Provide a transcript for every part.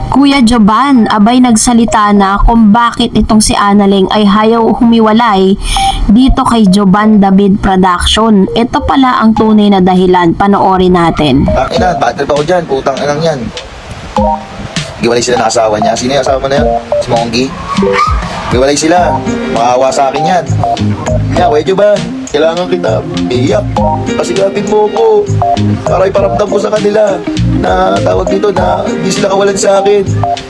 Kuya Joban, abay nagsalita na kung bakit itong si Annalyn ay ayaw humiwalay dito kay Joban David Production. Ito pala ang tunay na dahilan, panoorin natin. Ina, bad trip ako dyan, putang inang yan. Giwalay sila ng asawa niya. Sino yung asawa mo na yan? Si Monggi. Giwalay sila, makaawa sa akin yan. Kaya, Kuya Joban, kailangan kita iyak. Pasigapin mo ko para iparamdam ko sa kanila na tawag dito na hindi sila kawalan sa akin.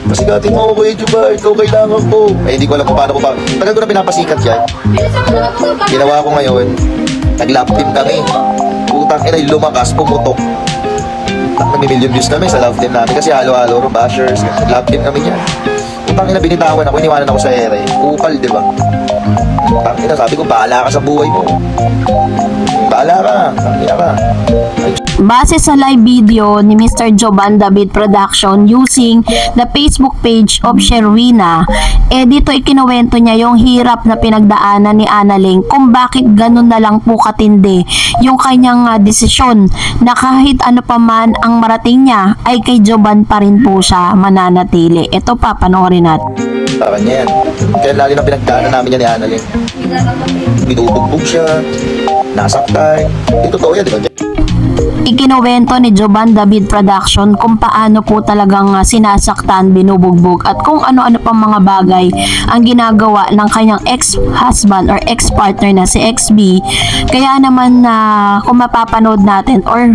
Pasigatin mo ako, Kuya Joban, ikaw kailangan ko. Eh, hindi ko alam kung paano ko pa. Tagal ko na pinapasikat yan. Ginawa ko ngayon, nag-love team kami. Putang ina, lumakas, pumutok. Nag-million views kami sa love team namin kasi halo-halo, bashers. Love team kami yan. Putang ina, binitawan ako, iniwanan ako sa ere. Upal, di ba? Putang ina, sabi ko, bahala ka sa buhay mo. Bahala ka, tangina ka. Base sa live video ni Mr. Joban David Production using the Facebook page of Sherwina, dito ikinuwento niya yung hirap na pinagdaanan ni Annalyn kung bakit ganun na lang po katindi yung kanyang desisyon na kahit ano pa man ang marating niya ay kay Joban pa rin po siya mananatili. Ito pa, panoorin natin. Parang yan. Kaya lalo na pinagdaanan namin yan ni Annalyn. Binubugbog siya, nasaktan. Ito totoo yan, di ba? Ikinuwento ni Joban David Production kung paano po talagang sinasaktan, binubugbog at kung ano-ano pang mga bagay ang ginagawa ng kanyang ex-husband or ex-partner na si XB. Kaya naman kung mapapanood natin or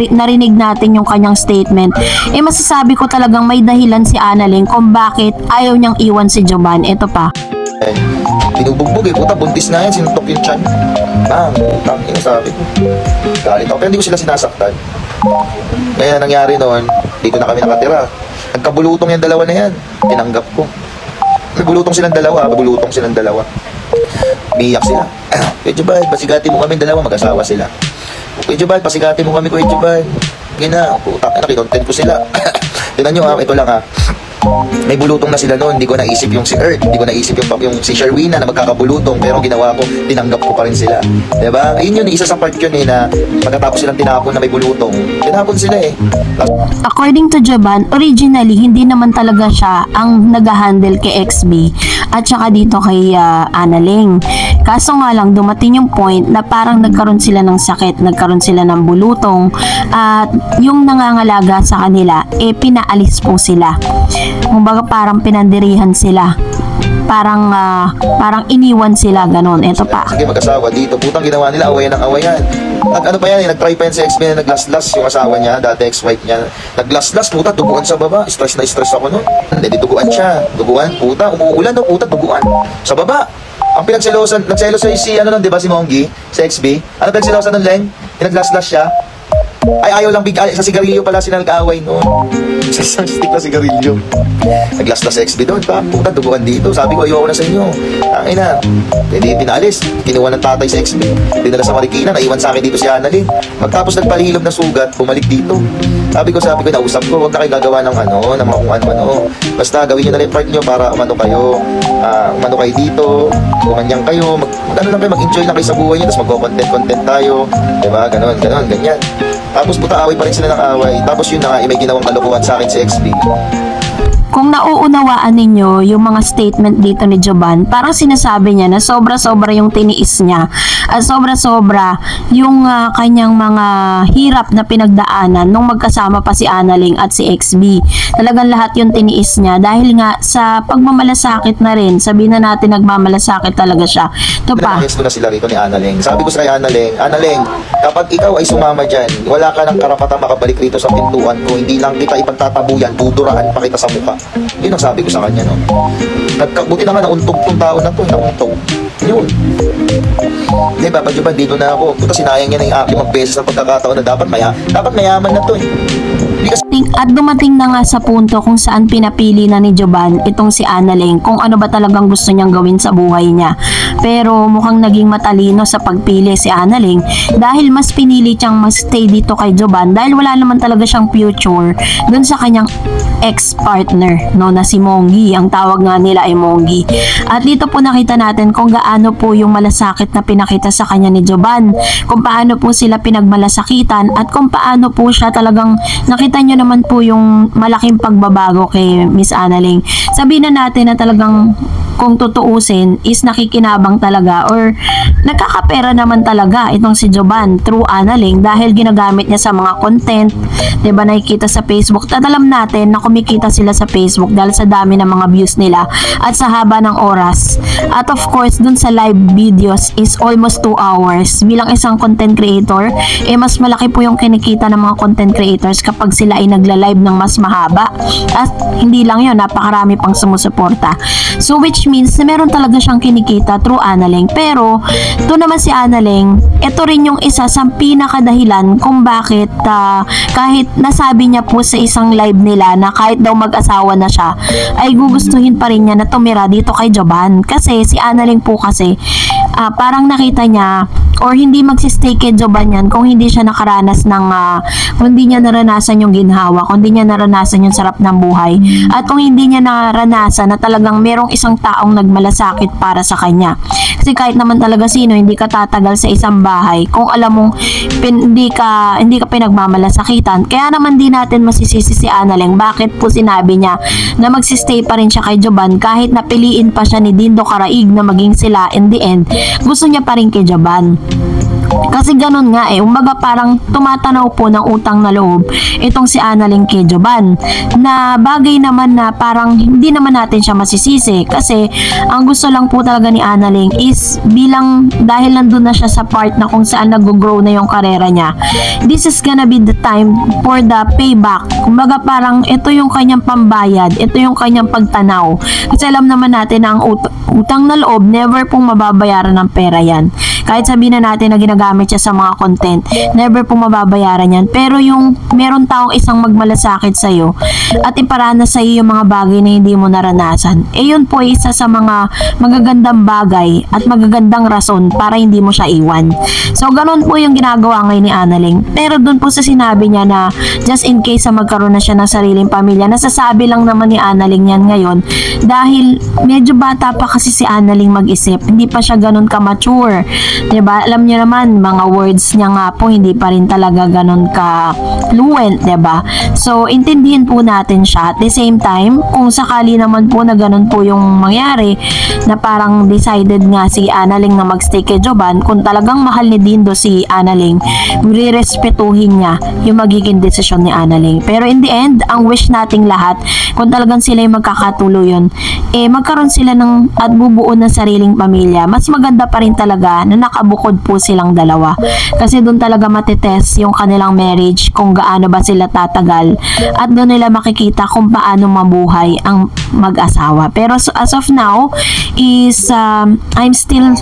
narinig natin yung kanyang statement, masasabi ko talagang may dahilan si Annalyn kung bakit ayaw niyang iwan si Joban. Ito pa. Binubugbog puta, buntis na yan, sinuntok yung tiyan. Bang, putang ina, sabi ko. Galit ako, pero hindi ko sila sinasaktan. Kaya nangyari noon, dito na kami nakatira. Nagkabulutong yung dalawa na yan, tinanggap ko. May bulutong silang dalawa, Biyak sila. Kuya Joban, pasigati mo kami dalawa, mag-asawa sila. Kuya Joban, pasigati mo kami, Kuya Joban. Gina, putang ina, kinontent ko sila. Tignan nyo ito lang may bulutong na sila noon, hindi ko naisip yung si Earth, hindi ko naisip yung si Sherwina na magkakabulutong, pero ang ginawa ko, tinanggap ko pa rin sila. Diba? Ayun yun, isa sa part yun na pagkatapos silang tinapon na may bulutong, tinapon sila According to Joban, originally, hindi naman talaga siya ang nag-handle kay XB at saka dito kay Annalyn. Kaso nga lang, dumating yung point na parang nagkaroon sila ng sakit, nagkaroon sila ng bulutong at yung nangangalaga sa kanila, pinaalis po sila. Kumbaga parang pinandirihan sila. Parang iniwan sila, ganon. Ito pa. Sige, mag-asawa dito. Putang ginawa nila, awayan ng awayan. Ano pa yan, nag-try pa yan si XB na naglaslas yung asawa niya, dati ex-wife niya. Naglaslas, puta, duguan sa baba. Stress na stress ako nun. Hindi, duguan siya. Duguan, puta, umuulan no, puta, duguan. Sa baba. Ang pinagselosan, nagselos si ano nun, di ba, si Monggi, si XB. Ano pinagselosan nun, Leng? Pinaglaslas siya. Ay, ayaw lang sa sigarilyo pala sila nag-aaway noon. Sa stick na sigarilyo. Naglaslas sa XB doon, pa, puta, duguan dito. Sabi ko, ayoko na sa inyo. Ang ina. Hindi pinalis. Kinuha ng tatay sa XB. Dinala sa Marikina, naiwan sa akin dito si Annalyn. Magtapos nagpalihilom na sugat, bumalik dito. Sabi ko, nausap ko, huwag na kayo gagawa ng ng mga kung ano. Basta gawin nyo na lang part nyo para umano kayo. Umano kayo dito, umanyang kayo, mag-ano lang kayo, mag-enjoy lang kayo sa buhay nyo, tapos mag-content tayo. Diba? Ganon, ganyan. Tapos puta, away pa rin sila ng away. Tapos yun na nga, may ginawang kalokohan sa akin si XB. Kung nauunawaan ninyo yung mga statement dito ni Joban, parang sinasabi niya na sobra-sobra yung tiniis niya at sobra-sobra yung kanyang mga hirap na pinagdaanan nung magkasama pa si Annalyn at si XB. Talagang lahat yung tiniis niya dahil nga sa pagmamalasakit na rin. Sabihin na natin nagmamalasakit talaga siya. Ito pa. Pinahis ko na sila rito ni Annalyn. Sabi ko sa kay Annalyn, kapag ikaw ay sumama dyan, wala ka ng karapatang makabalik rito sa pintuan ko. Hindi lang kita ipagtatabuyan, duduraan pa kita sa mukha. Yun ang sabi ko sa kanya, no? Buti na nga nauntog tong tao na to, nauntog. Yun. Hindi, Papa Joban, dito na ako. Puta, sinayang niya na yung 5 beses na pagkakataon na dapat mayaman na to At dumating na nga sa punto kung saan pinapili na ni Joban itong si Annalyn kung ano ba talagang gusto niyang gawin sa buhay niya. Pero mukhang naging matalino sa pagpili si Analing dahil mas pinili siyang mas stay dito kay Joban dahil wala naman talaga siyang future dun sa kanyang ex-partner, no, na si Monggy. Ang tawag nga nila ay Monggy. At dito po nakita natin kung gaano po yung malasakit na pinakita sa kanya ni Joban, kung paano po sila pinagmalasakitan at kung paano po siya talagang nakita nyo naman po yung malaking pagbabago kay Miss Analing. Sabihin na natin na talagang kung tutuusin is nakikinabang talaga or nagkakapera naman talaga itong si Joban through Analing dahil ginagamit niya sa mga content, 'di ba, nakikita sa Facebook. At alam natin na kumikita sila sa Facebook dahil sa dami ng mga views nila at sa haba ng oras. At of course, dun sa live videos is almost 2 hours. Bilang isang content creator, mas malaki po yung kinikita ng mga content creators kapag sila ay nagla-live ng mas mahaba. At hindi lang yun, napakarami pang sumusuporta. So which means na meron talaga siyang kinikita through Analing. Pero to naman si Analing, ito rin yung isa sa pinakadahilan kung bakit kahit nasabi niya po sa isang live nila na kahit daw mag-asawa na siya, ay gugustuhin pa rin niya na tumira dito kay Joban. Kasi si Analing po kasi parang nakita niya or hindi magsistay kay Joban yan kung hindi siya nakaranas ng kung hindi niya naranasan yung ginhawa, kung hindi niya naranasan yung sarap ng buhay, at kung hindi niya naranasan na talagang merong isang taong nagmalasakit para sa kanya. Kasi kahit naman talaga sino, hindi ka tatagal sa isang bahay kung alam mong hindi ka pinagmamalasakitan. Kaya naman di natin masisisi si Analing bakit po sinabi niya na magsistay pa rin siya kay Joban kahit napiliin pa siya ni Dindo Caraig na maging sila in the end, gusto niya pa rin kay Joban. Kasi ganun nga umaga parang tumatanaw po ng utang na loob itong si Analing kay Joban, na bagay naman na parang hindi naman natin siya masisisi kasi ang gusto lang po talaga ni Analing is bilang dahil nandun na siya sa part na kung saan nag-grow na yung karera niya, this is gonna be the time for the payback. Kumbaga parang ito yung kanyang pambayad, ito yung kanyang pagtanaw, kasi alam naman natin na ang utang na loob never pong mababayaran ng pera yan. Kahit sabihin na natin na ginagamit siya sa mga content, never po mababayaran yan. Pero yung meron taong isang magmalasakit sa'yo at iparana sa'yo yung mga bagay na hindi mo naranasan, yun po isa sa mga magagandang bagay at magagandang rason para hindi mo siya iwan. So, ganun po yung ginagawa ngayon ni Analing. Pero dun po sa sinabi niya na just in case magkaroon na siya ng sariling pamilya, nasasabi lang naman ni Analing yan ngayon dahil medyo bata pa kasi si Analing mag-isip. Hindi pa siya ganun ka-mature. Diba? Alam niyo naman, mga words niya nga po hindi pa rin talaga ganun ka fluent, diba? So, intindihin po natin siya. At the same time, kung sakali naman po na ganun po yung mangyari, na parang decided nga si Analing na magstay kay Joban, kung talagang mahal ni Dindo si Analing, rirespetuhin niya yung magiging desisyon ni Analing. Pero in the end, ang wish nating lahat, kung talagang sila yung magkakatuluyan, magkaroon sila ng at bubuo ng sariling pamilya. Mas maganda pa rin talaga na nakabukod po silang dalawa. Kasi doon talaga matitest yung kanilang marriage, kung gaano ba sila tatagal, at doon nila makikita kung paano mabuhay ang mag-asawa. Pero as of now is I'm still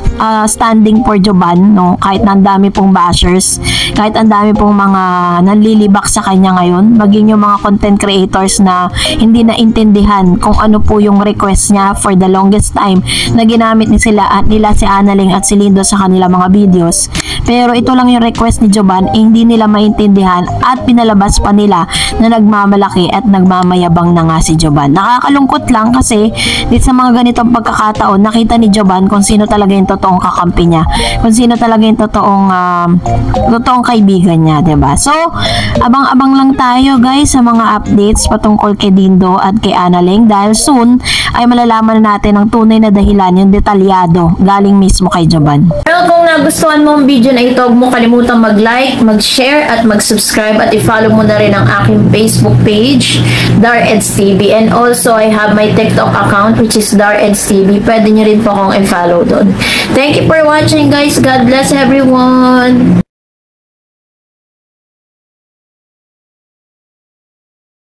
standing for Joban, no? Kahit na ang dami pong bashers, kahit ang dami pong mga nanlilibak sa kanya ngayon, maging yung mga content creators na hindi naintindihan kung ano po yung request niya for the longest time na ginamit ni sila at nila si Analing at si Lindo sa kanila mga videos. Pero ito lang yung request ni Joban, hindi nila maintindihan at pinalabas pa nila na nagmamalaki at nagmamayabang na nga si Joban. Nakakalungkot lang kasi dito sa mga ganitong pagkakataon, nakita ni Joban kung sino talaga yung totoong kakampi niya, kung sino talaga yung totoong kaibigan niya, diba? So, abang-abang lang tayo guys sa mga updates patungkol kay Dindo at kay Analing dahil soon ay malalaman na natin ang tunay na dahilan, yung detalyado galing mismo kay Joban. Pero kung nagustuhan mo ang video na ito, huwag mo kalimutang mag-like, mag-share at mag-subscribe at i-follow mo na rin ang aking Facebook page, Dareds TV. And also, I have my TikTok account which is Dareds TV. Pwede nyo rin po akong i-follow doon. Thank you for watching guys. God bless everyone!